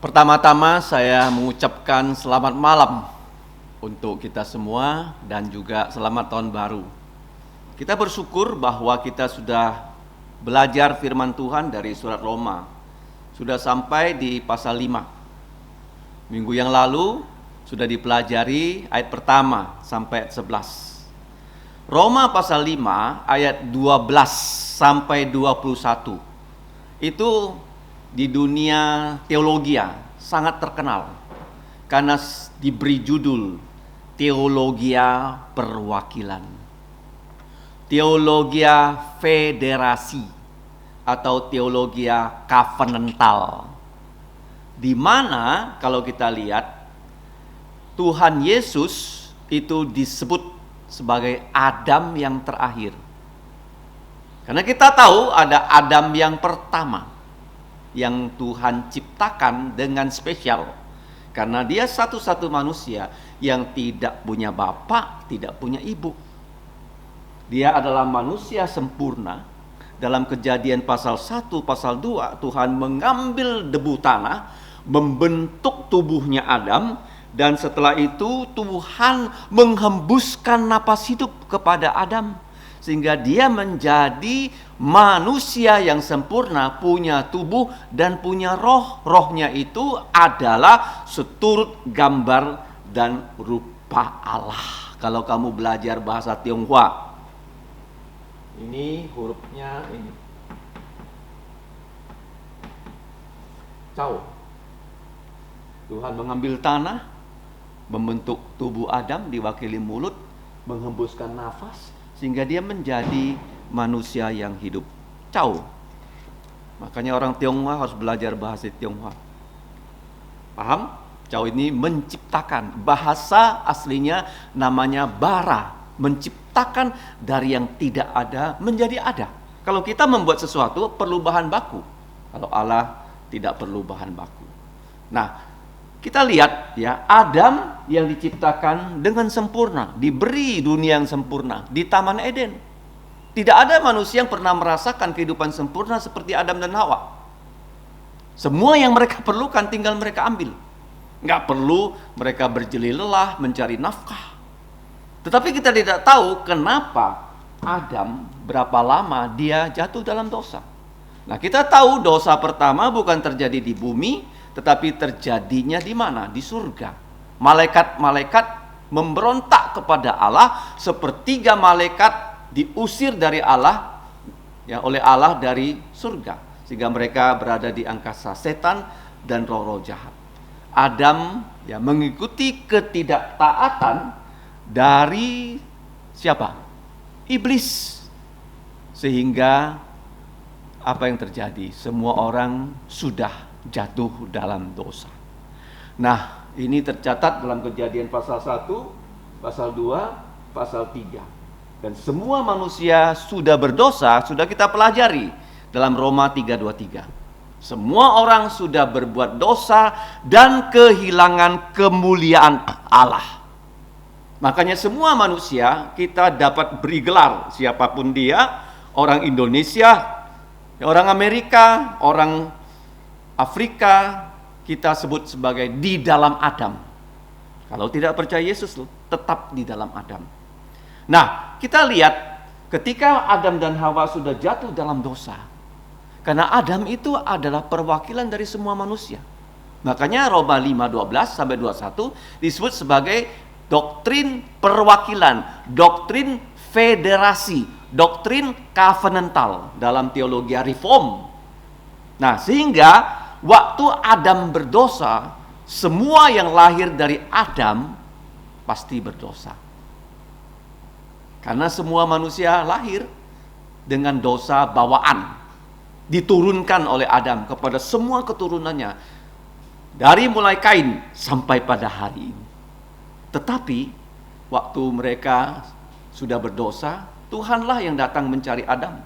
Pertama-tama saya mengucapkan selamat malam untuk kita semua dan juga selamat tahun baru. Kita bersyukur bahwa kita sudah belajar firman Tuhan dari surat Roma. Sudah sampai di pasal 5. Minggu yang lalu sudah dipelajari ayat pertama sampai ayat 11. Roma pasal 5 ayat 12 sampai 21. Itu di dunia teologi sangat terkenal karena diberi judul teologia perwakilan, teologia federasi atau teologia covenantal, di mana kalau kita lihat Tuhan Yesus itu disebut sebagai Adam yang terakhir. Karena kita tahu ada Adam yang pertama yang Tuhan ciptakan dengan spesial, karena dia satu-satu manusia yang tidak punya bapak, tidak punya ibu. Dia adalah manusia sempurna. Dalam Kejadian pasal 1, pasal 2, Tuhan mengambil debu tanah, membentuk tubuhnya Adam, dan setelah itu Tuhan menghembuskan napas hidup kepada Adam, sehingga dia menjadi manusia yang sempurna, punya tubuh dan punya roh. Rohnya itu adalah seturut gambar dan rupa Allah. Kalau kamu belajar bahasa Tionghoa, ini hurufnya ini. Cao. Tuhan mengambil tanah, membentuk tubuh Adam diwakili mulut, menghembuskan nafas, sehingga dia menjadi manusia yang hidup. Cao. Makanya orang Tionghoa harus belajar bahasa Tionghoa. Paham? Cao ini menciptakan. Bahasa aslinya namanya bara. Menciptakan dari yang tidak ada menjadi ada. Kalau kita membuat sesuatu perlu bahan baku. Kalau Allah tidak perlu bahan baku. Nah, kita lihat ya, Adam yang diciptakan dengan sempurna, diberi dunia yang sempurna di Taman Eden. Tidak ada manusia yang pernah merasakan kehidupan sempurna seperti Adam dan Hawa. Semua yang mereka perlukan tinggal mereka ambil. Nggak perlu mereka berjeli lelah mencari nafkah. Tetapi kita tidak tahu kenapa Adam berapa lama dia jatuh dalam dosa. Nah, kita tahu dosa pertama bukan terjadi di bumi, tetapi terjadinya di mana? Di surga. Malaikat-malaikat memberontak kepada Allah, sepertiga malaikat diusir dari Allah, ya, oleh Allah dari surga, sehingga mereka berada di angkasa setan dan roh-roh jahat. Adam ya mengikuti ketidaktaatan dari siapa? Iblis. Sehingga apa yang terjadi? Semua orang sudah jatuh dalam dosa. Nah, ini tercatat dalam Kejadian pasal 1, pasal 2, pasal 3. Dan semua manusia sudah berdosa, sudah kita pelajari dalam Roma 3:23. Semua orang sudah berbuat dosa dan kehilangan kemuliaan Allah. Makanya semua manusia kita dapat beri gelar, siapapun dia, orang Indonesia, orang Amerika, orang Afrika, kita sebut sebagai di dalam Adam. Kalau tidak percaya Yesus, tetap di dalam Adam. Nah, kita lihat ketika Adam dan Hawa sudah jatuh dalam dosa, karena Adam itu adalah perwakilan dari semua manusia. Makanya Roma 5:12 sampai 21 disebut sebagai doktrin perwakilan, doktrin federasi, doktrin covenantal dalam teologi reform. Nah, sehingga waktu Adam berdosa, semua yang lahir dari Adam pasti berdosa. Karena semua manusia lahir dengan dosa bawaan, diturunkan oleh Adam kepada semua keturunannya, dari mulai Kain sampai pada hari ini. Tetapi waktu mereka sudah berdosa, Tuhanlah yang datang mencari Adam.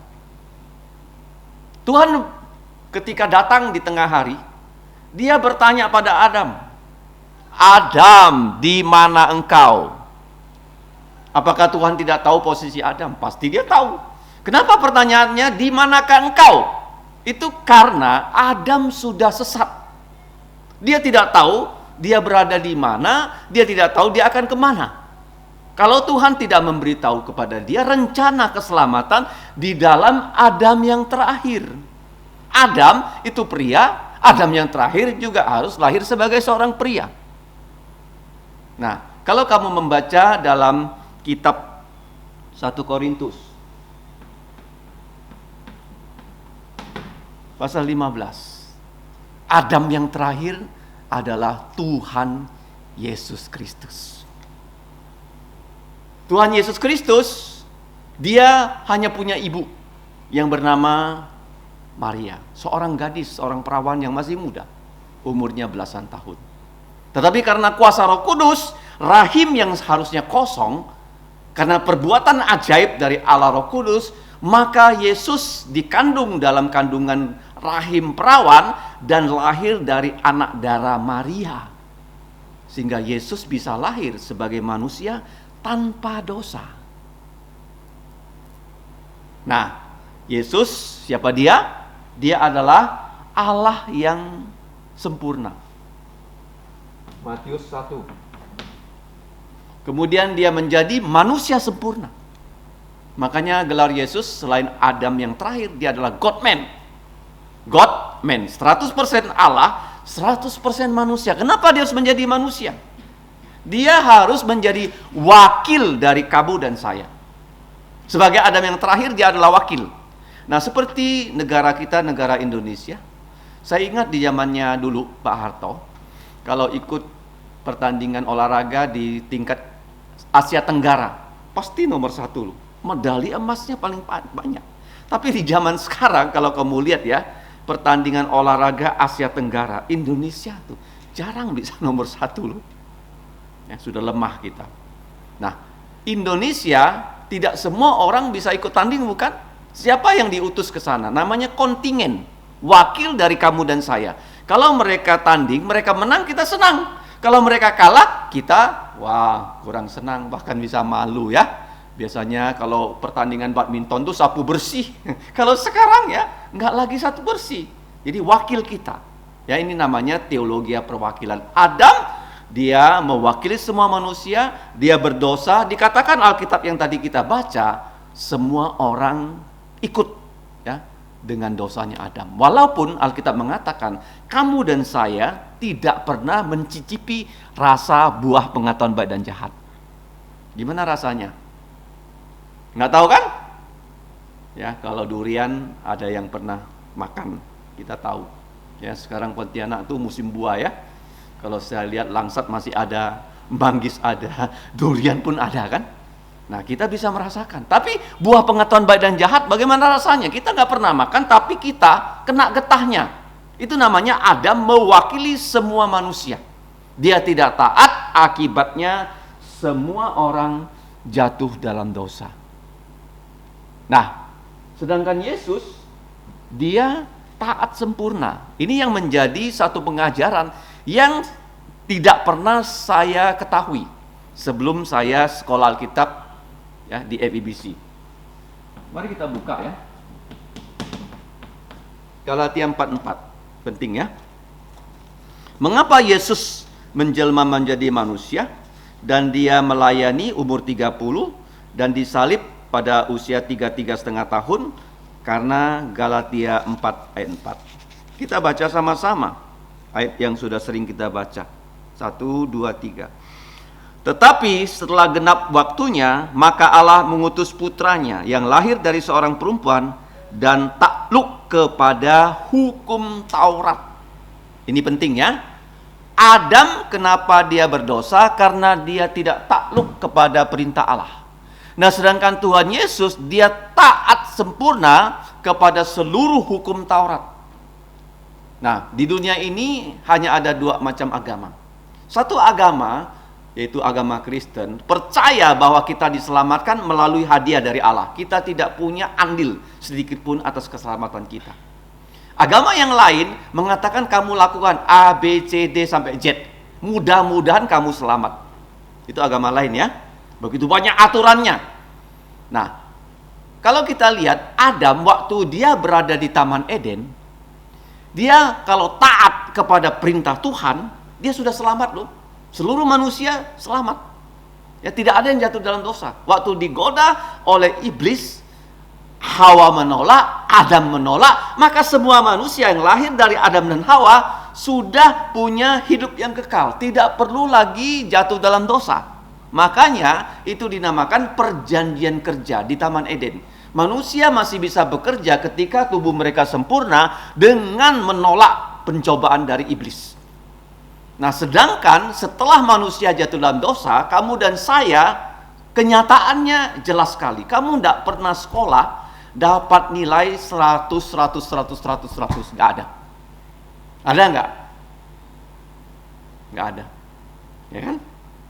Tuhan ketika datang di tengah hari, dia bertanya pada Adam, "Adam, di mana engkau?" Apakah Tuhan tidak tahu posisi Adam? Pasti dia tahu. Kenapa pertanyaannya, "Di manakah engkau?" Itu karena Adam sudah sesat. Dia tidak tahu dia berada di mana, dia tidak tahu dia akan kemana. Kalau Tuhan tidak memberitahu kepada dia rencana keselamatan di dalam Adam yang terakhir. Adam itu pria, Adam yang terakhir juga harus lahir sebagai seorang pria. Nah, kalau kamu membaca dalam kitab 1 Korintus pasal 15, Adam yang terakhir adalah Tuhan Yesus Kristus. Tuhan Yesus Kristus, dia hanya punya ibu yang bernama Maria, seorang gadis, seorang perawan yang masih muda, umurnya belasan tahun. Tetapi karena kuasa Roh Kudus, rahim yang seharusnya kosong, karena perbuatan ajaib dari Allah Roh Kudus, maka Yesus dikandung dalam kandungan rahim perawan dan lahir dari anak darah Maria. Sehingga Yesus bisa lahir sebagai manusia tanpa dosa. Nah, Yesus siapa dia? Dia adalah Allah yang sempurna. Matius 1. Kemudian dia menjadi manusia sempurna. Makanya gelar Yesus selain Adam yang terakhir, dia adalah God-man. God-man, 100% Allah, 100% manusia. Kenapa dia harus menjadi manusia? Dia harus menjadi wakil dari kamu dan saya. Sebagai Adam yang terakhir, dia adalah wakil. Nah, seperti negara kita, negara Indonesia. Saya ingat di zamannya dulu Pak Harto, kalau ikut pertandingan olahraga di tingkat Asia Tenggara, pasti nomor 1 loh. Medali emasnya paling banyak. Tapi di zaman sekarang, kalau kamu lihat ya, pertandingan olahraga Asia Tenggara, Indonesia tuh jarang bisa nomor 1 loh. Ya, sudah lemah kita. Nah, Indonesia tidak semua orang bisa ikut tanding, bukan? Siapa yang diutus ke sana? Namanya kontingen, wakil dari kamu dan saya. Kalau mereka tanding, mereka menang, kita senang. Kalau mereka kalah, kita wah kurang senang, bahkan bisa malu ya. Biasanya kalau pertandingan badminton tuh sapu bersih. Kalau sekarang ya nggak lagi sapu bersih. Jadi wakil kita. Ya, ini namanya teologi perwakilan. Adam dia mewakili semua manusia, dia berdosa. Dikatakan Alkitab yang tadi kita baca, semua orang ikut ya dengan dosanya Adam. Walaupun Alkitab mengatakan kamu dan saya tidak pernah mencicipi rasa buah pengetahuan baik dan jahat. Gimana rasanya? Nggak tahu kan? Ya, kalau durian ada yang pernah makan, kita tahu. Ya, sekarang Pontianak tuh musim buah ya. Kalau saya lihat langsat masih ada, manggis ada, durian pun ada kan? Nah, kita bisa merasakan. Tapi buah pengetahuan baik dan jahat bagaimana rasanya? Kita nggak pernah makan, tapi kita kena getahnya. Itu namanya Adam mewakili semua manusia. Dia tidak taat, akibatnya semua orang jatuh dalam dosa. Nah, sedangkan Yesus, dia taat sempurna. Ini yang menjadi satu pengajaran yang tidak pernah saya ketahui sebelum saya sekolah Alkitab ya di FEBC. Mari kita buka ya. Galatia 4:4. Penting ya. Mengapa Yesus menjelma menjadi manusia dan dia melayani umur 30 dan disalib pada usia 33,5 tahun? Karena Galatia 4 ayat 4. Kita baca sama-sama ayat yang sudah sering kita baca. 1, 2, 3. Tetapi setelah genap waktunya, maka Allah mengutus putranya yang lahir dari seorang perempuan dan takluk kepada hukum Taurat. Ini penting ya. Adam kenapa dia berdosa? Karena dia tidak takluk kepada perintah Allah. Nah, sedangkan Tuhan Yesus dia taat sempurna kepada seluruh hukum Taurat. Nah, di dunia ini hanya ada 2 macam agama. Satu agama, yaitu agama Kristen, percaya bahwa kita diselamatkan melalui hadiah dari Allah. Kita tidak punya andil sedikit pun atas keselamatan kita. Agama yang lain mengatakan kamu lakukan A, B, C, D sampai Z. Mudah-mudahan kamu selamat. Itu agama lain ya. Begitu banyak aturannya. Nah, kalau kita lihat Adam waktu dia berada di Taman Eden, Dia kalau taat kepada perintah Tuhan, dia sudah selamat loh. Seluruh manusia selamat. Ya, tidak ada yang jatuh dalam dosa. Waktu digoda oleh iblis, Hawa menolak, Adam menolak, maka semua manusia yang lahir dari Adam dan Hawa sudah punya hidup yang kekal, tidak perlu lagi jatuh dalam dosa. Makanya itu dinamakan perjanjian kerja di Taman Eden. Manusia masih bisa bekerja ketika tubuh mereka sempurna dengan menolak pencobaan dari iblis. Nah, sedangkan setelah manusia jatuh dalam dosa, kamu dan saya, kenyataannya jelas sekali. Kamu tidak pernah sekolah dapat nilai 100, 100. Nggak ada. Ada nggak? Nggak ada. Ya kan?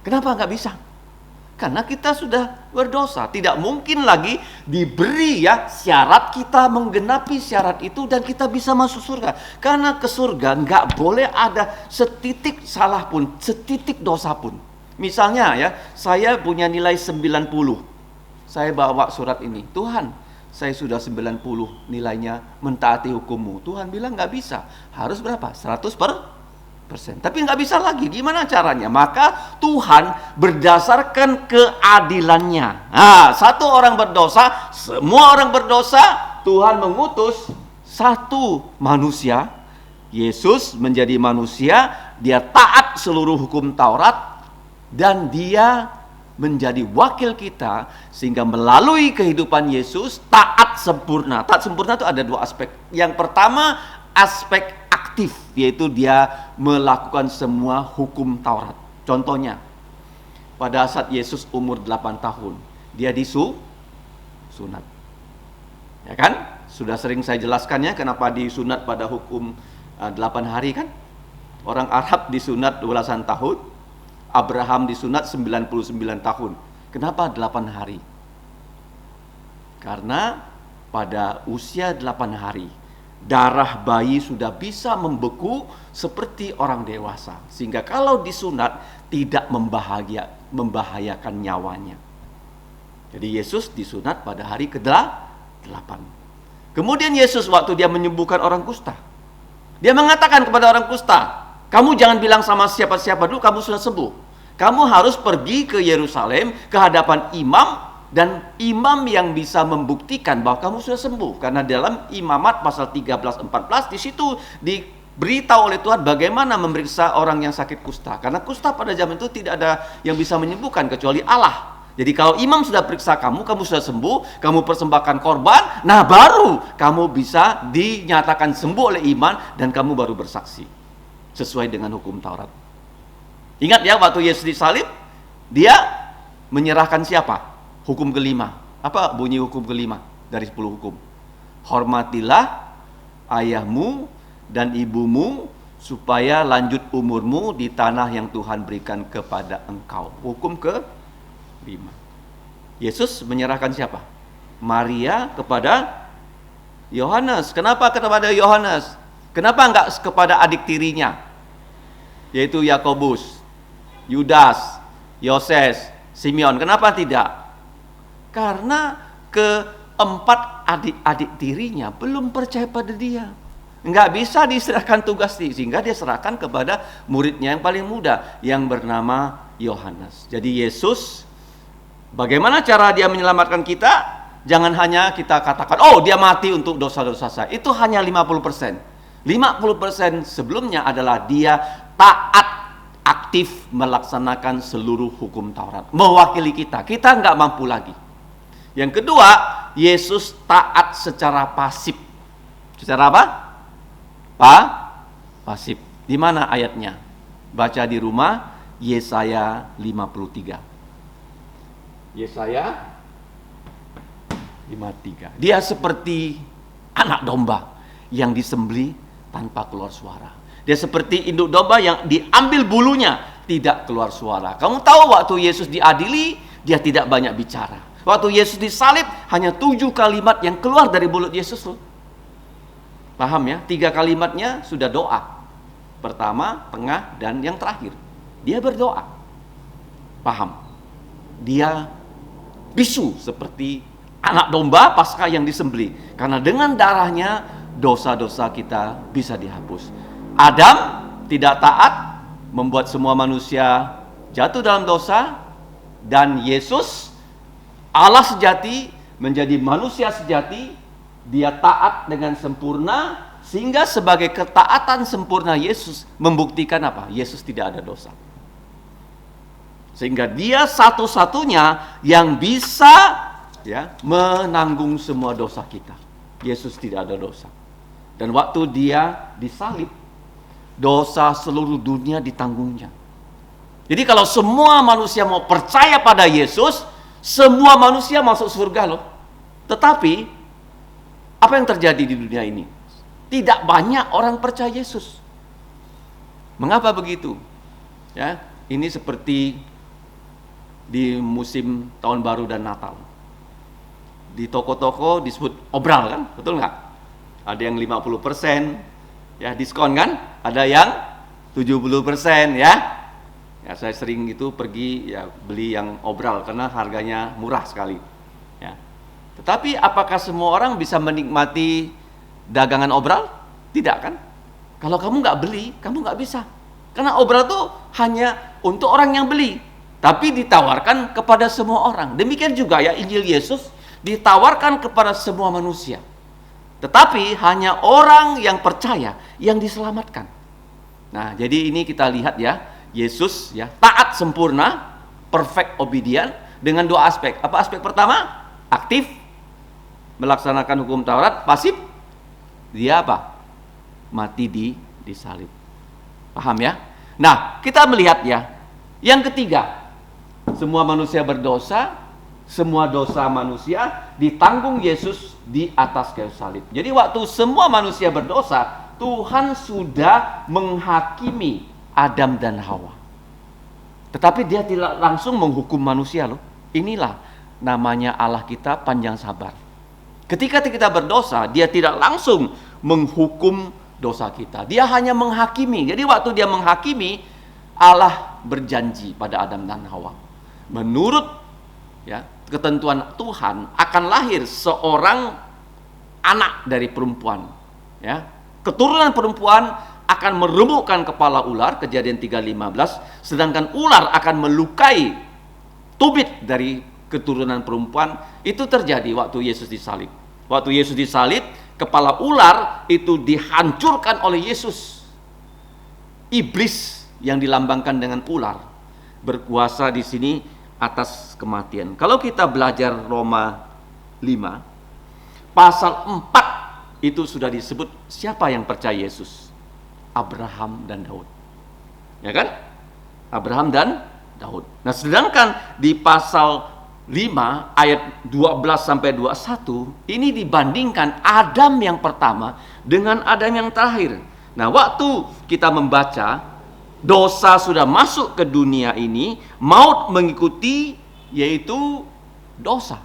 Kenapa nggak bisa? Karena kita sudah berdosa. Tidak mungkin lagi diberi syarat, kita menggenapi syarat itu dan kita bisa masuk surga. Karena ke surga nggak boleh ada setitik salah pun, setitik dosa pun. Misalnya saya punya nilai 90. Saya bawa surat ini. Tuhan, saya sudah 90 nilainya, mentaati hukum-Mu. Tuhan bilang nggak bisa. Harus berapa? 100%. Tapi nggak bisa lagi. Gimana caranya? Maka Tuhan berdasarkan keadilannya. Nah, satu orang berdosa, semua orang berdosa. Tuhan mengutus satu manusia, Yesus menjadi manusia. Dia taat seluruh hukum Taurat dan dia menjadi wakil kita, sehingga melalui kehidupan Yesus taat sempurna. Taat sempurna itu ada dua aspek. Yang pertama, aspek aktif, yaitu dia melakukan semua hukum Taurat. Contohnya, pada saat Yesus umur 8 tahun, dia disunat. Ya kan? Sudah sering saya jelaskannya kenapa disunat pada hukum 8 hari kan? Orang Arab disunat belasan tahun, Abraham disunat 99 tahun. Kenapa 8 hari? Karena pada usia 8 hari, darah bayi sudah bisa membeku seperti orang dewasa, sehingga kalau disunat tidak membahayakan nyawanya. Jadi Yesus disunat pada hari ke-8. Kemudian Yesus waktu dia menyembuhkan orang kusta, dia mengatakan kepada orang kusta, kamu jangan bilang sama siapa-siapa dulu kamu sudah sembuh. Kamu harus pergi ke Yerusalem ke hadapan imam, dan imam yang bisa membuktikan bahwa kamu sudah sembuh. Karena dalam Imamat pasal 13-14 di situ diberitahu oleh Tuhan bagaimana memeriksa orang yang sakit kusta. Karena kusta pada zaman itu tidak ada yang bisa menyembuhkan kecuali Allah. Jadi kalau imam sudah periksa kamu sudah sembuh, kamu persembahkan korban, nah baru kamu bisa dinyatakan sembuh oleh iman dan kamu baru bersaksi sesuai dengan hukum Taurat. Ingat ya, waktu Yesus disalib, dia menyerahkan siapa? Hukum kelima. Apa bunyi hukum kelima dari 10 hukum? Hormatilah ayahmu dan ibumu supaya lanjut umurmu di tanah yang Tuhan berikan kepada engkau. Hukum ke-5. Yesus menyerahkan siapa? Maria kepada Yohanes. Kenapa kepada Yohanes? Kenapa enggak kepada adik tirinya? Yaitu Yakobus, Yudas, Yoses, Simeon. Kenapa tidak? Karena keempat adik-adik tirinya belum percaya pada dia. Enggak bisa diserahkan tugas ini, sehingga dia serahkan kepada muridnya yang paling muda yang bernama Yohanes. Jadi Yesus, bagaimana cara dia menyelamatkan kita? Jangan hanya kita katakan, oh dia mati untuk dosa-dosa saya. Itu hanya 50%. 50% sebelumnya adalah dia taat aktif melaksanakan seluruh hukum Taurat. Mewakili kita. Kita enggak mampu lagi. Yang kedua, Yesus taat secara pasif. Secara apa? Pasif. Di mana ayatnya? Baca di rumah, Yesaya 53. Yesaya 53. Dia seperti anak domba yang disembelih tanpa keluar suara. Dia seperti induk domba yang diambil bulunya, tidak keluar suara. Kamu tahu waktu Yesus diadili, dia tidak banyak bicara. Waktu Yesus disalib, hanya 7 kalimat yang keluar dari mulut Yesus loh. Paham ya? 3 kalimatnya sudah doa. Pertama, tengah, dan yang terakhir. Dia berdoa. Paham? Dia bisu seperti anak domba Paskah yang disembelih. Karena dengan darahnya dosa-dosa kita bisa dihapus. Adam tidak taat, membuat semua manusia jatuh dalam dosa, dan Yesus, Allah sejati, menjadi manusia sejati. Dia taat dengan sempurna, sehingga sebagai ketaatan sempurna Yesus membuktikan apa? Yesus tidak ada dosa. Sehingga dia satu-satunya yang bisa menanggung semua dosa kita. Yesus tidak ada dosa. Dan waktu dia disalib, dosa seluruh dunia ditanggungnya. Jadi kalau semua manusia mau percaya pada Yesus, semua manusia masuk surga loh. Tetapi apa yang terjadi di dunia ini? Tidak banyak orang percaya Yesus. Mengapa begitu? Ya, ini seperti di musim tahun baru dan Natal. Di toko-toko disebut obral kan? Betul nggak? Ada yang 50% ya diskon kan? Ada yang 70% ya. Ya, saya sering itu pergi ya beli yang obral karena harganya murah sekali. Ya. Tetapi apakah semua orang bisa menikmati dagangan obral? Tidak kan? Kalau kamu nggak beli, kamu nggak bisa. Karena obral itu hanya untuk orang yang beli, tapi ditawarkan kepada semua orang. Demikian juga ya Injil Yesus ditawarkan kepada semua manusia. Tetapi hanya orang yang percaya yang diselamatkan. Nah, jadi ini kita lihat ya, Yesus ya taat sempurna, perfect obedient dengan dua aspek. Apa aspek pertama? Aktif melaksanakan hukum Taurat, pasif dia apa? Mati di salib. Paham ya? Nah, kita melihat ya, yang ketiga, semua manusia berdosa, semua dosa manusia ditanggung Yesus di atas kayu salib. Jadi waktu semua manusia berdosa, Tuhan sudah menghakimi Adam dan Hawa. Tetapi dia tidak langsung menghukum manusia loh. Inilah namanya Allah kita panjang sabar. Ketika kita berdosa, dia tidak langsung menghukum dosa kita. Dia hanya menghakimi. Jadi waktu dia menghakimi, Allah berjanji pada Adam dan Hawa. Menurut ya ketentuan Tuhan akan lahir seorang anak dari perempuan. Ya, keturunan perempuan akan meremukkan kepala ular, Kejadian 3:15, sedangkan ular akan melukai tubit dari keturunan perempuan. Itu terjadi waktu Yesus disalib. Waktu Yesus disalib, kepala ular itu dihancurkan oleh Yesus. Iblis yang dilambangkan dengan ular berkuasa di sini atas kematian. Kalau kita belajar Roma 5, pasal 4 itu sudah disebut siapa yang percaya Yesus? Abraham dan Daud. Ya kan? Abraham dan Daud. Nah, sedangkan di pasal 5 ayat 12 sampai 21 ini dibandingkan Adam yang pertama dengan Adam yang terakhir. Nah, waktu kita membaca dosa sudah masuk ke dunia ini, maut mengikuti, yaitu dosa.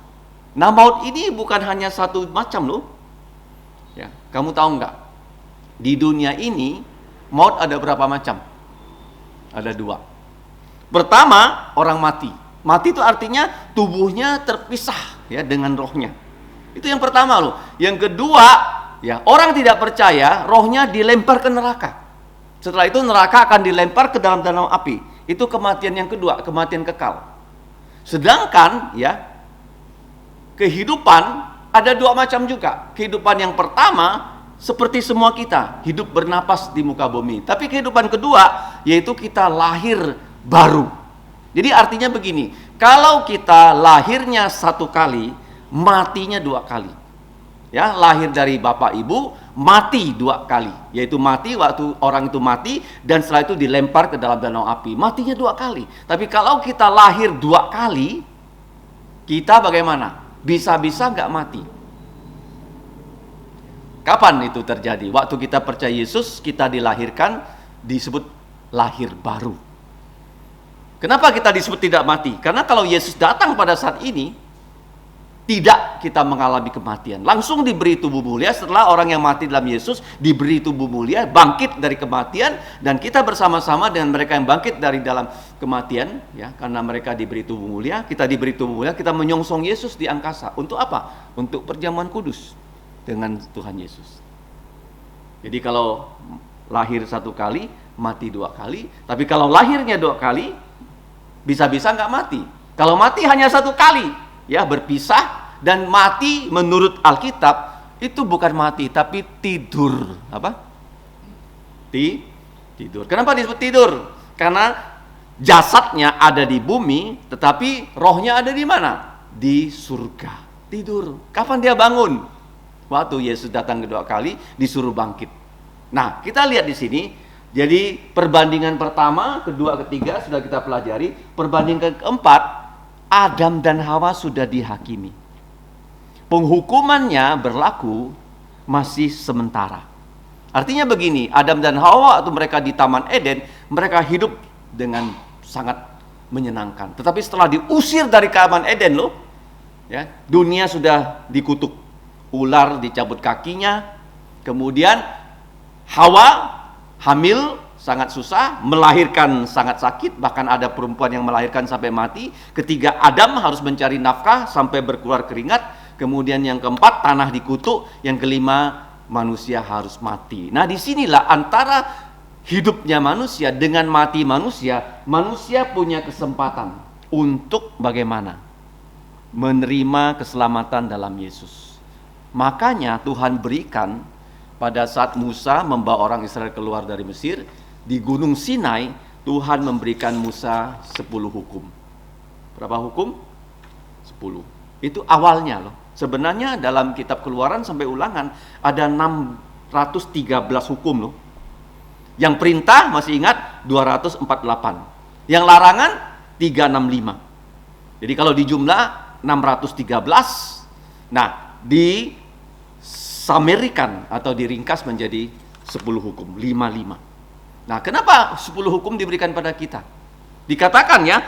Nah, maut ini bukan hanya satu macam loh. Ya, kamu tahu nggak? Di dunia ini maut ada berapa macam? Ada dua. Pertama, orang mati. Mati itu artinya tubuhnya terpisah ya dengan rohnya. Itu yang pertama loh. Yang kedua, ya orang tidak percaya, rohnya dilempar ke neraka. Setelah itu neraka akan dilempar ke dalam danau api. Itu kematian yang kedua, kematian kekal. Sedangkan ya kehidupan ada dua macam juga. Kehidupan yang pertama seperti semua kita, hidup bernapas di muka bumi. Tapi kehidupan kedua yaitu kita lahir baru. Jadi artinya begini, kalau kita lahirnya satu kali, matinya dua kali. Ya, lahir dari bapak ibu, mati dua kali. Yaitu mati waktu orang itu mati, dan setelah itu dilempar ke dalam danau api. Matinya dua kali. Tapi kalau kita lahir dua kali, kita bagaimana? Bisa-bisa nggak mati. Kapan itu terjadi? Waktu kita percaya Yesus, kita dilahirkan, disebut lahir baru. Kenapa kita disebut tidak mati? Karena kalau Yesus datang pada saat ini, tidak kita mengalami kematian. Langsung diberi tubuh mulia. Setelah orang yang mati dalam Yesus diberi tubuh mulia, bangkit dari kematian, dan kita bersama-sama dengan mereka yang bangkit dari dalam kematian, ya, karena mereka diberi tubuh mulia, kita diberi tubuh mulia, kita menyongsong Yesus di angkasa. Untuk apa? Untuk perjamuan kudus dengan Tuhan Yesus. Jadi kalau lahir 1 kali, mati 2 kali. Tapi kalau lahirnya 2 kali, bisa-bisa nggak mati. Kalau mati hanya 1 kali, ya berpisah. Dan mati menurut Alkitab itu bukan mati, tapi tidur. Apa? Tidur. Kenapa disebut tidur? Karena jasadnya ada di bumi, tetapi rohnya ada di mana? Di surga. Tidur. Kapan dia bangun? Waktu Yesus datang kedua kali, disuruh bangkit. Nah, kita lihat di sini. Jadi perbandingan pertama, kedua, ketiga sudah kita pelajari. Perbandingan keempat, Adam dan Hawa sudah dihakimi. Penghukumannya berlaku masih sementara. Artinya begini, Adam dan Hawa atau mereka di Taman Eden, mereka hidup dengan sangat menyenangkan. Tetapi setelah diusir dari Taman Eden loh, ya, dunia sudah dikutuk. Ular dicabut kakinya, kemudian Hawa hamil sangat susah, melahirkan sangat sakit, bahkan ada perempuan yang melahirkan sampai mati. Ketiga, Adam harus mencari nafkah sampai berkeluar keringat. Kemudian yang keempat, tanah dikutuk. Yang kelima, manusia harus mati. Nah, disinilah antara hidupnya manusia dengan mati manusia, manusia punya kesempatan untuk bagaimana? Menerima keselamatan dalam Yesus. Makanya Tuhan berikan pada saat Musa membawa orang Israel keluar dari Mesir, di Gunung Sinai, Tuhan memberikan Musa 10 hukum. Berapa hukum? 10. Itu awalnya loh. Sebenarnya dalam kitab Keluaran sampai Ulangan ada 613 hukum loh. Yang perintah masih ingat 248. Yang larangan 365. Jadi kalau dijumlah 613. Nah, disamerikan atau diringkas menjadi 10 hukum, 55. Nah, kenapa 10 hukum diberikan pada kita? Dikatakan ya,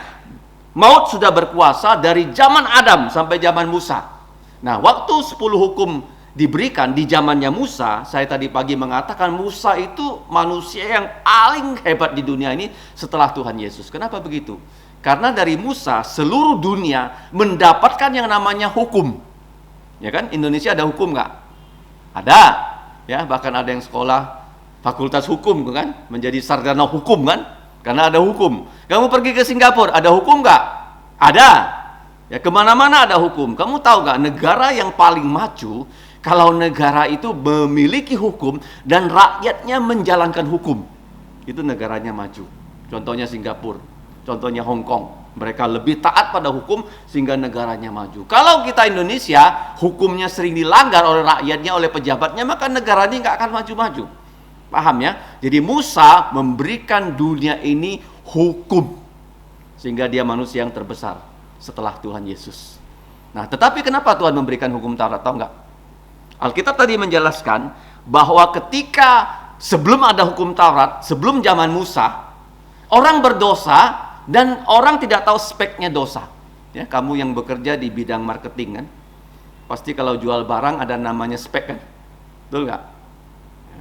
maut sudah berkuasa dari zaman Adam sampai zaman Musa. Nah, waktu 10 hukum diberikan di zamannya Musa, saya tadi pagi mengatakan Musa itu manusia yang paling hebat di dunia ini setelah Tuhan Yesus. Kenapa begitu? Karena dari Musa seluruh dunia mendapatkan yang namanya hukum. Ya kan? Indonesia ada hukum nggak? Ada. Ya, bahkan ada yang sekolah fakultas hukum kan, menjadi sarjana hukum kan? Karena ada hukum. Kamu pergi ke Singapura, ada hukum nggak? Ada. Ya, kemana-mana ada hukum. Kamu tahu nggak, negara yang paling maju, kalau negara itu memiliki hukum dan rakyatnya menjalankan hukum, itu negaranya maju. Contohnya Singapura, contohnya Hong Kong. Mereka lebih taat pada hukum sehingga negaranya maju. Kalau kita Indonesia, hukumnya sering dilanggar oleh rakyatnya, oleh pejabatnya, maka negara ini nggak akan maju-maju. Paham ya? Jadi Musa memberikan dunia ini hukum, sehingga dia manusia yang terbesar setelah Tuhan Yesus. Nah, tetapi kenapa Tuhan memberikan hukum Taurat? Tahu nggak? Alkitab tadi menjelaskan bahwa ketika sebelum ada hukum Taurat, sebelum zaman Musa, orang berdosa dan orang tidak tahu speknya dosa. Ya, kamu yang bekerja di bidang marketing kan, pasti kalau jual barang ada namanya spek kan? Betul nggak?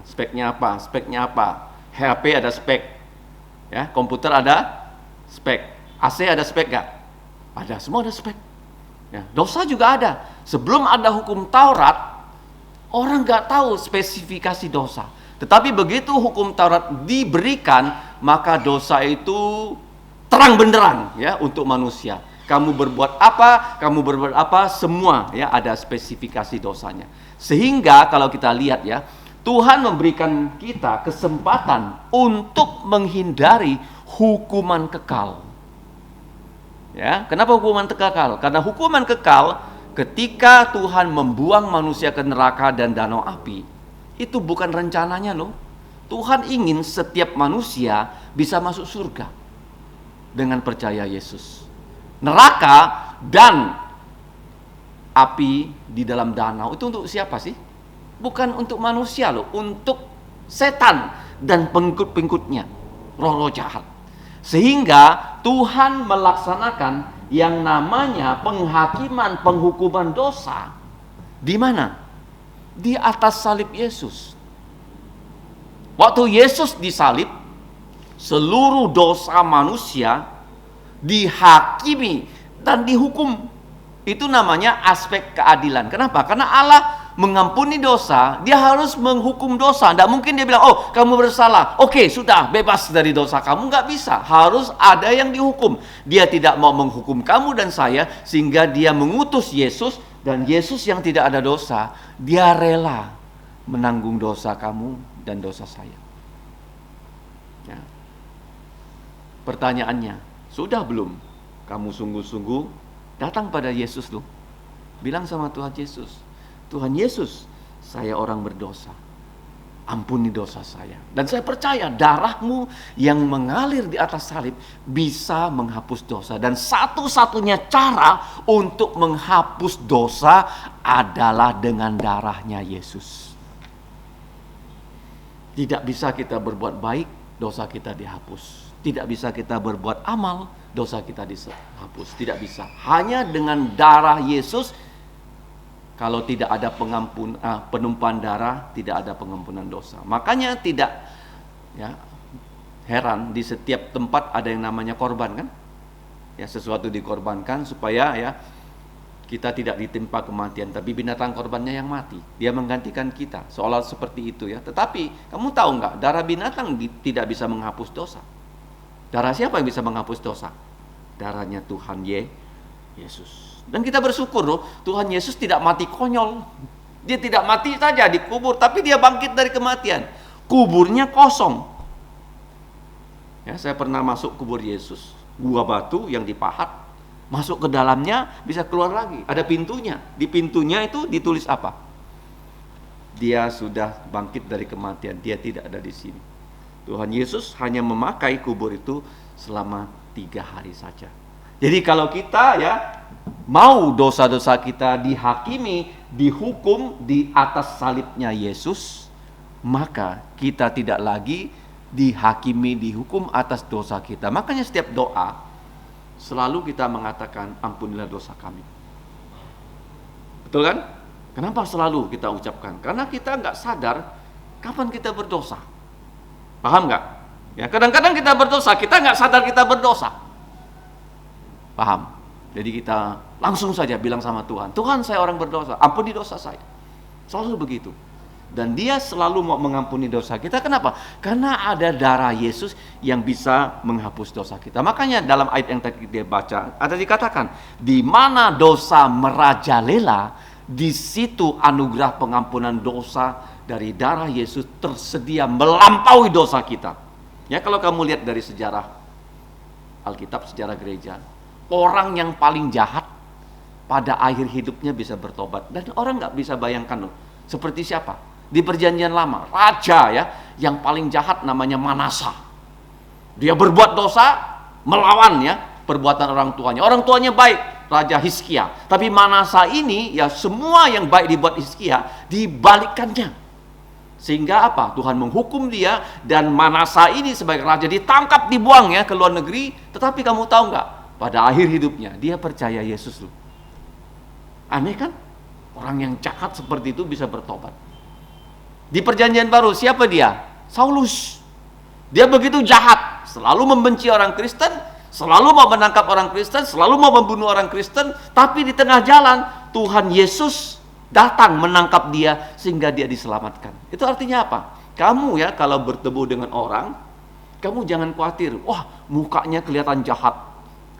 Speknya apa? Speknya apa? HP ada spek, ya, komputer ada spek, AC ada spek nggak? Ada, semua ada spek. Ya, dosa juga ada. Sebelum ada hukum Taurat, orang nggak tahu spesifikasi dosa. Tetapi begitu hukum Taurat diberikan, maka dosa itu terang benderang ya untuk manusia. Kamu berbuat apa, semua ya ada spesifikasi dosanya. Sehingga kalau kita lihat ya, Tuhan memberikan kita kesempatan untuk menghindari hukuman kekal. Ya, kenapa hukuman kekal? Karena hukuman kekal ketika Tuhan membuang manusia ke neraka dan danau api, itu bukan rencananya loh. Tuhan ingin setiap manusia bisa masuk surga dengan percaya Yesus. Neraka dan api di dalam danau itu untuk siapa sih? Bukan untuk manusia loh, untuk setan dan pengikut-pengikutnya, roh-roh jahat. Sehingga Tuhan melaksanakan yang namanya penghakiman, penghukuman dosa. Di mana? Di atas salib Yesus. Waktu Yesus disalib, seluruh dosa manusia dihakimi dan dihukum. Itu namanya aspek keadilan. Kenapa? Karena Allah mengampuni dosa, dia harus menghukum dosa. Tidak mungkin dia bilang, oh kamu bersalah, oke sudah bebas dari dosa kamu. Nggak bisa, harus ada yang dihukum. Dia tidak mau menghukum kamu dan saya, sehingga dia mengutus Yesus. Dan Yesus yang tidak ada dosa, dia rela menanggung dosa kamu dan dosa saya. Ya. Pertanyaannya, sudah belum kamu sungguh-sungguh datang pada Yesus loh? Bilang sama Tuhan Yesus, Tuhan Yesus, saya orang berdosa, ampuni dosa saya. Dan saya percaya darah-Mu yang mengalir di atas salib bisa menghapus dosa. Dan satu-satunya cara untuk menghapus dosa adalah dengan darahnya Yesus. Tidak bisa kita berbuat baik, dosa kita dihapus. Tidak bisa kita berbuat amal, dosa kita dihapus. Tidak bisa. Hanya dengan darah Yesus. Kalau tidak ada penumpahan darah, tidak ada pengampunan dosa. Makanya tidak heran di setiap tempat ada yang namanya korban kan? Ya, sesuatu dikorbankan supaya kita tidak ditimpa kematian, tapi binatang korbannya yang mati. Dia menggantikan kita, seolah seperti itu ya. Tetapi kamu tahu nggak, darah binatang tidak bisa menghapus dosa. Darah siapa yang bisa menghapus dosa? Darahnya Tuhan Yesus. Dan kita bersyukur loh, Tuhan Yesus tidak mati konyol. Dia tidak mati saja dikubur, tapi dia bangkit dari kematian. Kuburnya kosong. Ya, saya pernah masuk kubur Yesus, gua batu yang dipahat, masuk ke dalamnya bisa keluar lagi. Ada pintunya. Di pintunya itu ditulis apa? Dia sudah bangkit dari kematian. Dia tidak ada di sini. Tuhan Yesus hanya memakai kubur itu selama 3 hari saja. Jadi kalau kita mau dosa-dosa kita dihakimi, dihukum di atas salibnya Yesus, maka kita tidak lagi dihakimi, dihukum atas dosa kita. Makanya setiap doa selalu kita mengatakan, ampunilah dosa kami. Betul kan? Kenapa selalu kita ucapkan? Karena kita nggak sadar kapan kita berdosa. Paham nggak? Ya, kadang-kadang kita berdosa, kita nggak sadar kita berdosa. Paham? Jadi kita langsung saja bilang sama Tuhan, Tuhan saya orang berdosa, ampuni dosa saya. Selalu begitu. Dan dia selalu mau mengampuni dosa kita. Kenapa? Karena ada darah Yesus yang bisa menghapus dosa kita. Makanya dalam ayat yang tadi dia baca, ada dikatakan, di mana dosa merajalela, di situ anugerah pengampunan dosa dari darah Yesus tersedia melampaui dosa kita. Ya, kalau kamu lihat dari sejarah Alkitab, sejarah gereja, orang yang paling jahat pada akhir hidupnya bisa bertobat. Dan orang nggak bisa bayangkan loh, seperti siapa? Di perjanjian lama, raja yang paling jahat namanya Manasa. Dia berbuat dosa, melawan perbuatan orang tuanya. Orang tuanya baik, Raja Hizkia. Tapi Manasa ini semua yang baik dibuat Hizkia dibalikkannya. Sehingga apa? Tuhan menghukum dia, dan Manasa ini sebagai raja ditangkap, dibuang ke luar negeri. Tetapi kamu tahu nggak? Pada akhir hidupnya dia percaya Yesus loh. Aneh kan? Orang yang jahat seperti itu bisa bertobat. Di perjanjian baru siapa dia? Saulus. Dia begitu jahat, selalu membenci orang Kristen, selalu mau menangkap orang Kristen, selalu mau membunuh orang Kristen. Tapi di tengah jalan Tuhan Yesus datang menangkap dia sehingga dia diselamatkan. Itu artinya apa? Kamu kalau bertemu dengan orang, kamu jangan khawatir, wah mukanya kelihatan jahat,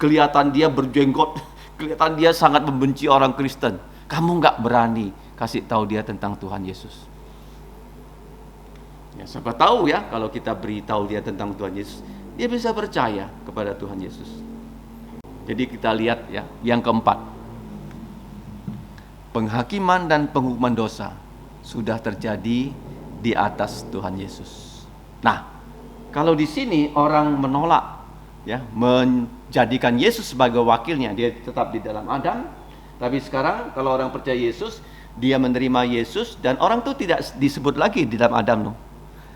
kelihatan dia berjenggot, kelihatan dia sangat membenci orang Kristen. Kamu nggak berani kasih tahu dia tentang Tuhan Yesus. Ya, siapa tahu kalau kita beritahu dia tentang Tuhan Yesus, dia bisa percaya kepada Tuhan Yesus. Jadi kita lihat yang keempat, penghakiman dan penghukuman dosa sudah terjadi di atas Tuhan Yesus. Nah, kalau di sini orang menolak menjadikan Yesus sebagai wakilnya, dia tetap di dalam Adam. Tapi sekarang kalau orang percaya Yesus, dia menerima Yesus, dan orang itu tidak disebut lagi di dalam Adam loh.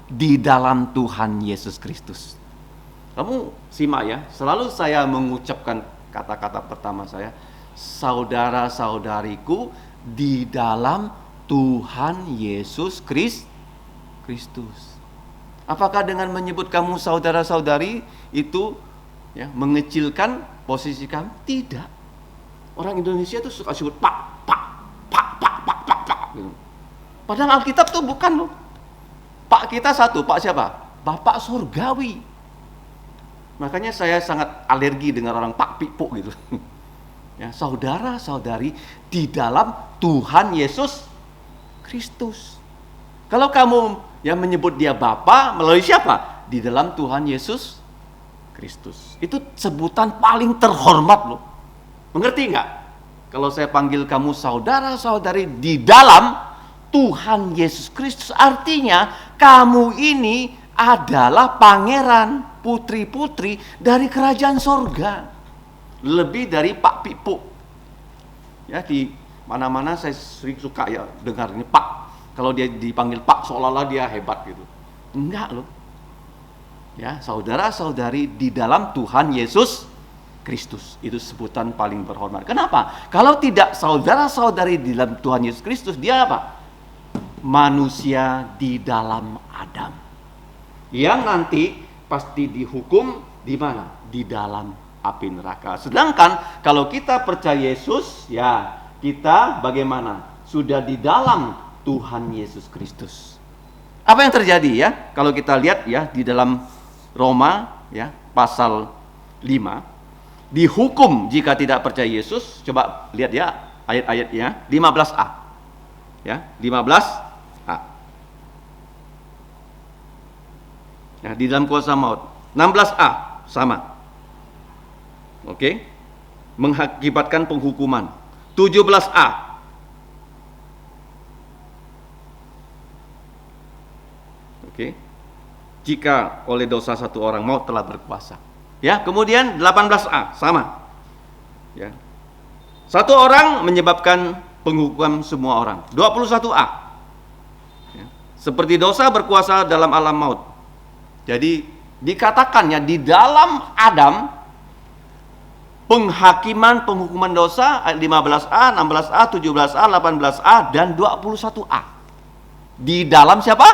Di dalam Tuhan Yesus Kristus. Kamu simak selalu saya mengucapkan kata-kata pertama saya, saudara-saudariku di dalam Tuhan Yesus Kristus. Apakah dengan menyebut kamu saudara-saudari itu mengecilkan posisi kamu? Tidak. Orang Indonesia itu suka sebut pak gitu. Padahal Alkitab tuh bukan loh. Pak kita satu, Pak siapa? Bapak surgawi. Makanya saya sangat alergi dengan orang Pak Pipo gitu. Ya, saudara-saudari di dalam Tuhan Yesus Kristus. Kalau kamu yang menyebut dia Bapa melalui siapa? Di dalam Tuhan Yesus Kristus. Itu sebutan paling terhormat loh. Mengerti nggak? Kalau saya panggil kamu saudara-saudari di dalam Tuhan Yesus Kristus, artinya kamu ini adalah pangeran, putri-putri dari kerajaan sorga. Lebih dari Pak Pipo. Ya, di mana-mana saya sering suka ya dengar ini Pak. Kalau dia dipanggil Pak seolah-olah dia hebat gitu. Enggak loh. Ya, saudara-saudari di dalam Tuhan Yesus Kristus. Itu sebutan paling berhormat. Kenapa? Kalau tidak saudara-saudari di dalam Tuhan Yesus Kristus, dia apa? Manusia di dalam Adam. Yang nanti pasti dihukum di mana? Di dalam api neraka. Sedangkan kalau kita percaya Yesus, ya kita bagaimana? Sudah di dalam Tuhan Yesus Kristus. Apa yang terjadi ya? Kalau kita lihat ya di dalam Roma ya pasal 5, dihukum jika tidak percaya Yesus. Coba lihat ya ayat-ayatnya 15a. Ya, 15a. Ya, di dalam kuasa maut. 16a sama. Oke. Mengakibatkan penghukuman. 17a. Oke. Jika oleh dosa satu orang maut telah berkuasa. Ya, kemudian 18a sama. Ya. Satu orang menyebabkan penghukuman semua orang. 21a. Ya. Seperti dosa berkuasa dalam alam maut. Jadi dikatakannya di dalam Adam penghakiman penghukuman dosa ayat 15a, 16a, 17a, 18a dan 21a. Di dalam siapa?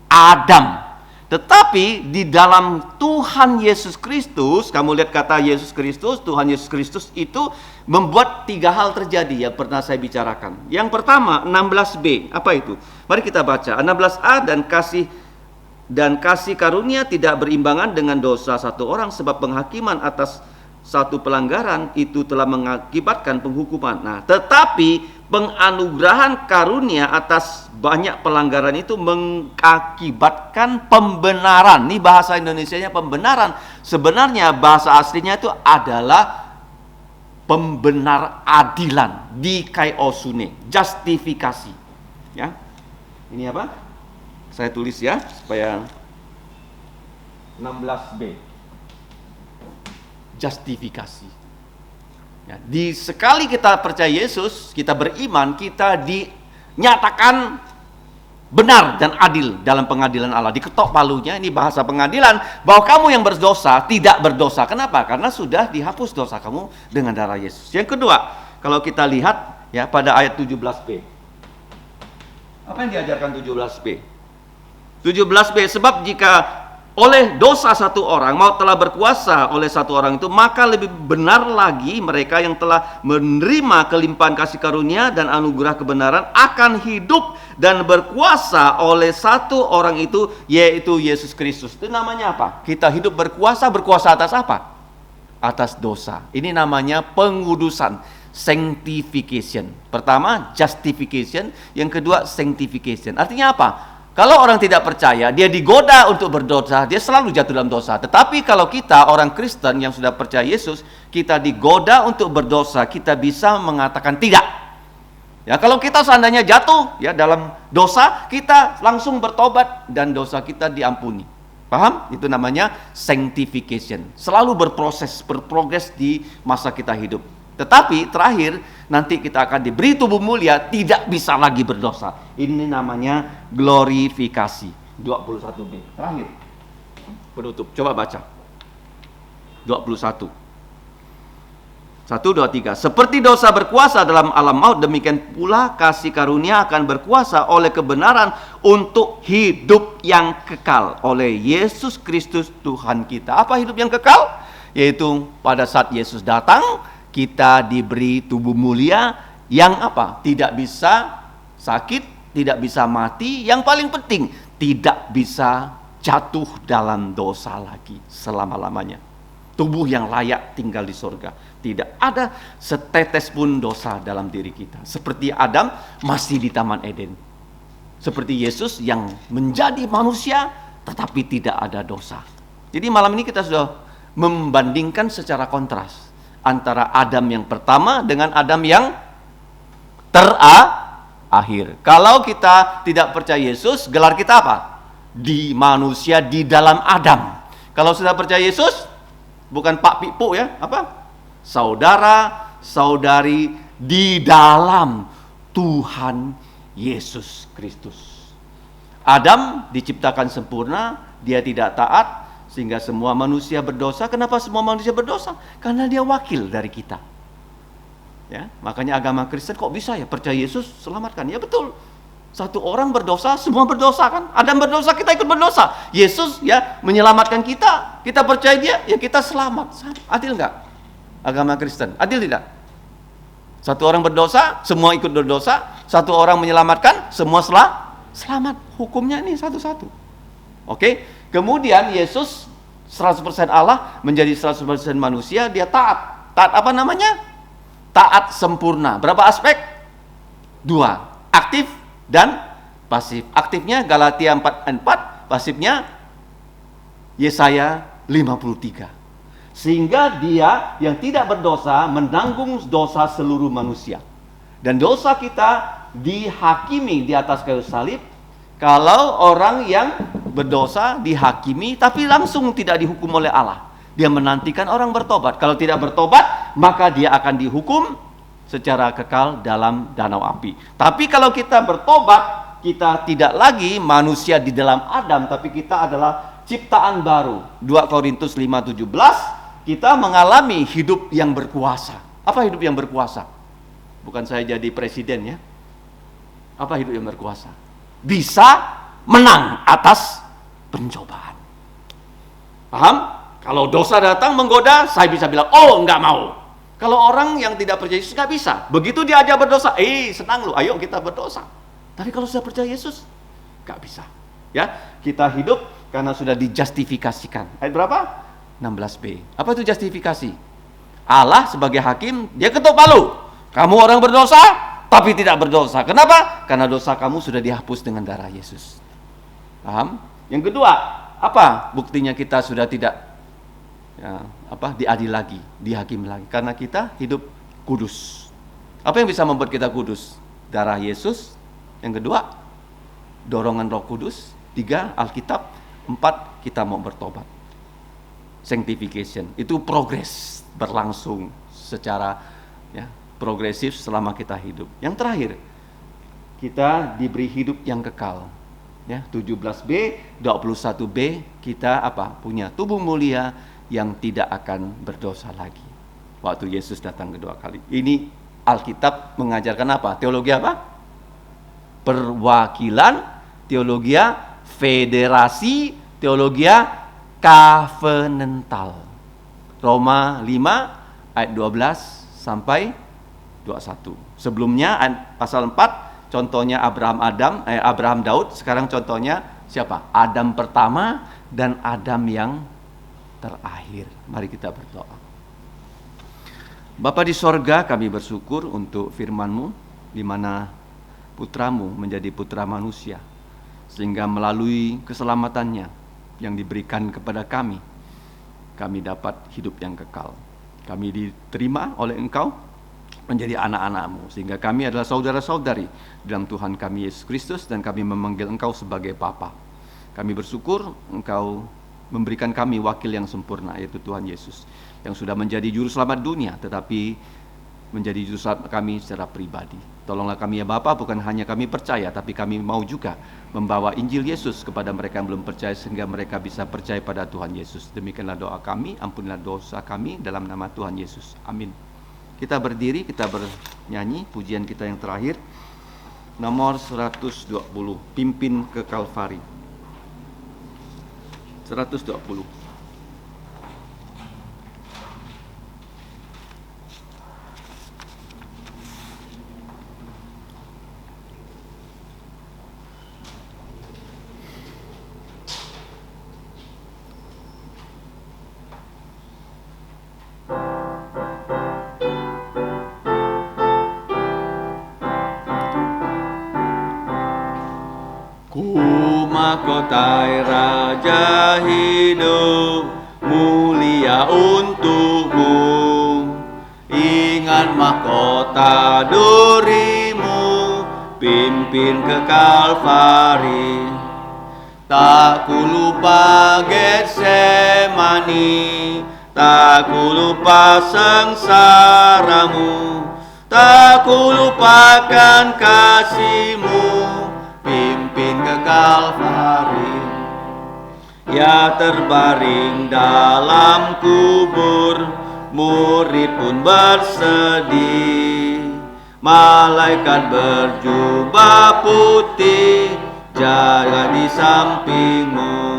Adam. Tetapi di dalam Tuhan Yesus Kristus, kamu lihat kata Yesus Kristus, Tuhan Yesus Kristus itu membuat 3 hal terjadi yang pernah saya bicarakan. Yang pertama 16b, apa itu? Mari kita baca 16a, dan kasih karunia tidak berimbangan dengan dosa satu orang, sebab penghakiman atas satu pelanggaran itu telah mengakibatkan penghukuman. Nah, tetapi penganugerahan karunia atas banyak pelanggaran itu mengakibatkan pembenaran. Ini bahasa Indonesianya pembenaran. Sebenarnya bahasa aslinya itu adalah pembenar adilan, dikaiosune, justifikasi. Ya. Ini apa? Saya tulis ya supaya 16b. Justifikasi. Ya, di sekali kita percaya Yesus, kita beriman, kita dinyatakan benar dan adil dalam pengadilan Allah. Diketok palunya, ini bahasa pengadilan, bahwa kamu yang berdosa tidak berdosa. Kenapa? Karena sudah dihapus dosa kamu dengan darah Yesus. Yang kedua, kalau kita lihat ya pada ayat 17b. Apa yang diajarkan 17b? 17b, sebab jika oleh dosa satu orang maut telah berkuasa oleh satu orang itu, maka lebih benar lagi mereka yang telah menerima kelimpahan kasih karunia dan anugerah kebenaran akan hidup dan berkuasa oleh satu orang itu, yaitu Yesus Kristus. Itu namanya apa? Kita hidup berkuasa atas apa? Atas dosa. Ini namanya pengudusan, sanctification. Pertama justification, yang kedua sanctification. Artinya apa? Kalau orang tidak percaya, dia digoda untuk berdosa, dia selalu jatuh dalam dosa. Tetapi kalau kita, orang Kristen yang sudah percaya Yesus, kita digoda untuk berdosa, kita bisa mengatakan tidak. Ya, kalau kita seandainya jatuh ya dalam dosa, kita langsung bertobat dan dosa kita diampuni. Paham? Itu namanya sanctification. Selalu berprogres di masa kita hidup. Tetapi terakhir nanti kita akan diberi tubuh mulia, tidak bisa lagi berdosa. Ini namanya glorifikasi. 21b. Terakhir. Penutup. Coba baca. 21. 1, 2, 3. Seperti dosa berkuasa dalam alam maut, demikian pula kasih karunia akan berkuasa oleh kebenaran untuk hidup yang kekal oleh Yesus Kristus Tuhan kita. Apa hidup yang kekal? Yaitu pada saat Yesus datang, kita diberi tubuh mulia yang apa? Tidak bisa sakit, tidak bisa mati, yang paling penting tidak bisa jatuh dalam dosa lagi selama-lamanya. Tubuh yang layak tinggal di surga. Tidak ada setetes pun dosa dalam diri kita. Seperti Adam masih di Taman Eden. Seperti Yesus yang menjadi manusia tetapi tidak ada dosa. Jadi malam ini kita sudah membandingkan secara kontras antara Adam yang pertama dengan Adam yang terakhir. Kalau kita tidak percaya Yesus, gelar kita apa? Di manusia di dalam Adam. Kalau sudah percaya Yesus, bukan Pak Pipo ya, apa? Saudara, saudari di dalam Tuhan Yesus Kristus. Adam diciptakan sempurna, dia tidak taat, sehingga semua manusia berdosa. Kenapa semua manusia berdosa? Karena dia wakil dari kita. Ya, makanya agama Kristen kok bisa ya percaya Yesus selamatkan? Ya betul. Satu orang berdosa, semua berdosa kan? Adam berdosa, kita ikut berdosa. Yesus ya menyelamatkan kita. Kita percaya dia, ya kita selamat. Adil nggak? Agama Kristen, adil tidak? Satu orang berdosa, semua ikut berdosa. Satu orang menyelamatkan, semua selamat. Hukumnya ini satu-satu. Oke? Kemudian Yesus 100% Allah menjadi 100% manusia, dia taat. Taat apa namanya? Taat sempurna. Berapa aspek? 2. Aktif dan pasif. Aktifnya Galatia 4:4, pasifnya Yesaya 53. Sehingga dia yang tidak berdosa menanggung dosa seluruh manusia. Dan dosa kita dihakimi di atas kayu salib. Kalau orang yang berdosa dihakimi tapi langsung tidak dihukum oleh Allah. Dia menantikan orang bertobat. Kalau tidak bertobat, maka dia akan dihukum secara kekal dalam danau api. Tapi kalau kita bertobat, kita tidak lagi manusia di dalam Adam, tapi kita adalah ciptaan baru. 2 Korintus 5:17, kita mengalami hidup yang berkuasa. Apa hidup yang berkuasa? Bukan saya jadi presiden ya. Apa hidup yang berkuasa? Bisa menang atas pencobaan. Paham? Kalau dosa datang menggoda, saya bisa bilang, oh enggak mau. Kalau orang yang tidak percaya Yesus enggak bisa. Begitu dia ajak berdosa, senang lu, ayo kita berdosa. Tapi kalau sudah percaya Yesus, enggak bisa. Ya, kita hidup karena sudah dijustifikasikan. Ayat berapa? 16b. Apa itu justifikasi? Allah sebagai hakim, dia ketuk palu. Kamu orang berdosa, tapi tidak berdosa. Kenapa? Karena dosa kamu sudah dihapus dengan darah Yesus. Paham? Yang kedua, apa buktinya kita sudah tidak diadil lagi, dihakim lagi? Karena kita hidup kudus. Apa yang bisa membuat kita kudus? Darah Yesus. Yang kedua, dorongan Roh Kudus. 3, Alkitab. 4, kita mau bertobat. Sanctification itu progres, berlangsung secara progresif selama kita hidup. Yang terakhir, kita diberi hidup yang kekal. 17b, 21b, kita punya tubuh mulia yang tidak akan berdosa lagi. Waktu Yesus datang kedua kali. Ini Alkitab mengajarkan apa? Teologi apa? Perwakilan, teologi federasi, teologi covenantal. Roma 5 ayat 12 sampai 21. Sebelumnya pasal 4 contohnya Abraham Daud, sekarang contohnya siapa? Adam pertama dan Adam yang terakhir. Mari kita berdoa. Bapa di sorga, kami bersyukur untuk firman-Mu, di mana putramu menjadi putra manusia, sehingga melalui keselamatannya yang diberikan kepada kami dapat hidup yang kekal. Kami diterima oleh Engkau menjadi anak-anak-Mu, sehingga kami adalah saudara-saudari dalam Tuhan kami Yesus Kristus, dan kami memanggil Engkau sebagai Bapa. Kami bersyukur Engkau memberikan kami wakil yang sempurna, yaitu Tuhan Yesus, yang sudah menjadi juru selamat dunia, tetapi menjadi juru selamat kami secara pribadi. Tolonglah kami ya Bapa, bukan hanya kami percaya, tapi kami mau juga membawa Injil Yesus kepada mereka yang belum percaya, sehingga mereka bisa percaya pada Tuhan Yesus. Demikianlah doa kami, ampunilah dosa kami dalam nama Tuhan Yesus. Amin. Kita berdiri, kita bernyanyi pujian kita yang terakhir, nomor 120, Pimpin ke Kalvari. 120. mahkota Raja hidup, mulia untukmu. Ingat mahkota durimu, pimpin ke Kalvari. Tak ku lupa Getsemani, tak ku lupa sengsaramu, tak ku lupakan kasihmu, pimpin ke Kalvari. Ya terbaring dalam kubur, murid pun bersedih, malaikat berjubah putih jaga di sampingmu.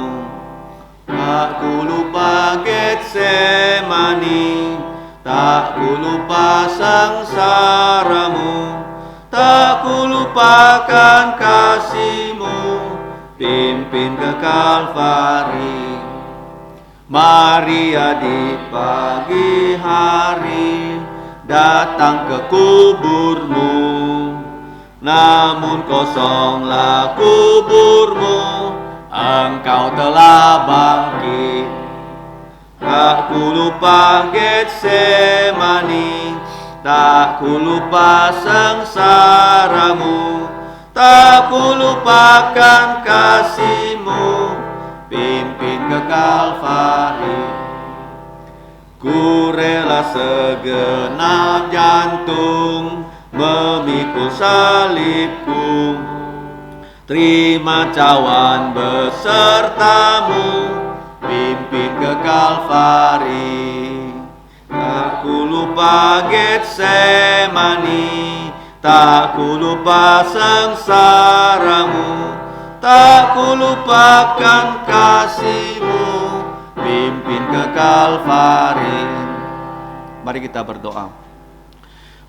Tak ku lupa Getsemani, tak ku lupa sengsaramu, tak ku lupakan kasihmu, pimpin ke Kalvari. Maria di pagi hari datang ke kuburmu, namun kosonglah kuburmu, engkau telah bangkit. Tak ku lupa Getsemani, tak ku lupa sengsaramu, tak ku lupakan kasihmu, pimpin ke Kalvari. Ku rela segenap jantung memikul salibku, terima cawan besertamu, pimpin ke Kalvari. Tak ku lupa Getsemani, tak ku lupa sengsaramu, tak ku lupakan kasihmu, pimpin ke Kalvari. Mari kita berdoa.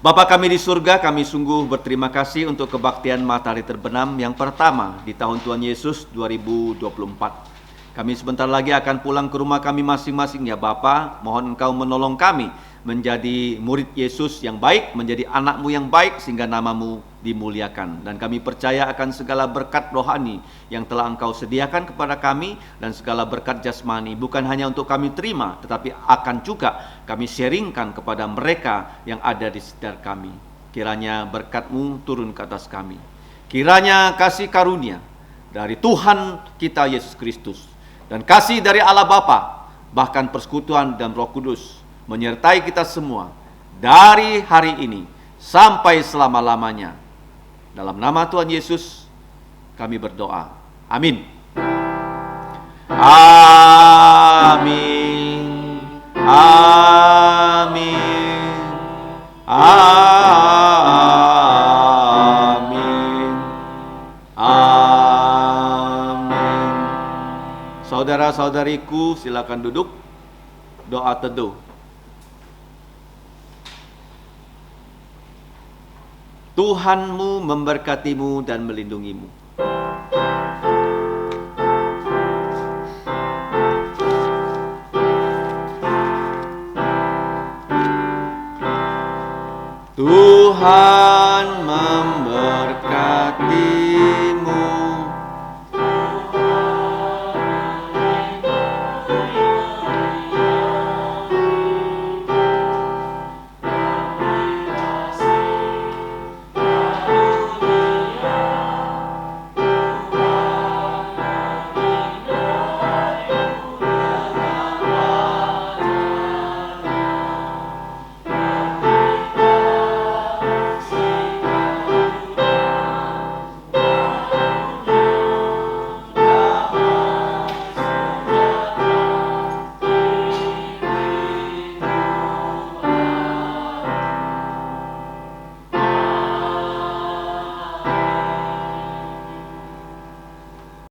Bapa kami di surga, kami sungguh berterima kasih untuk kebaktian matahari terbenam yang pertama di tahun Tuhan Yesus 2024. Kami sebentar lagi akan pulang ke rumah kami masing-masing ya Bapa. Mohon Engkau menolong kami menjadi murid Yesus yang baik, menjadi anak-Mu yang baik sehingga nama-Mu dimuliakan. Dan kami percaya akan segala berkat rohani yang telah Engkau sediakan kepada kami dan segala berkat jasmani bukan hanya untuk kami terima, tetapi akan juga kami sharingkan kepada mereka yang ada di sekitar kami. Kiranya berkat-Mu turun ke atas kami. Kiranya kasih karunia dari Tuhan kita Yesus Kristus dan kasih dari Allah Bapa, bahkan persekutuan dan Roh Kudus menyertai kita semua dari hari ini sampai selama-lamanya. Dalam nama Tuhan Yesus kami berdoa. Amin. Amin. Amin. Amin. Amin. Saudara-saudariku, silakan duduk. Doa teduh. Tuhanmu memberkatimu dan melindungimu. Tuhan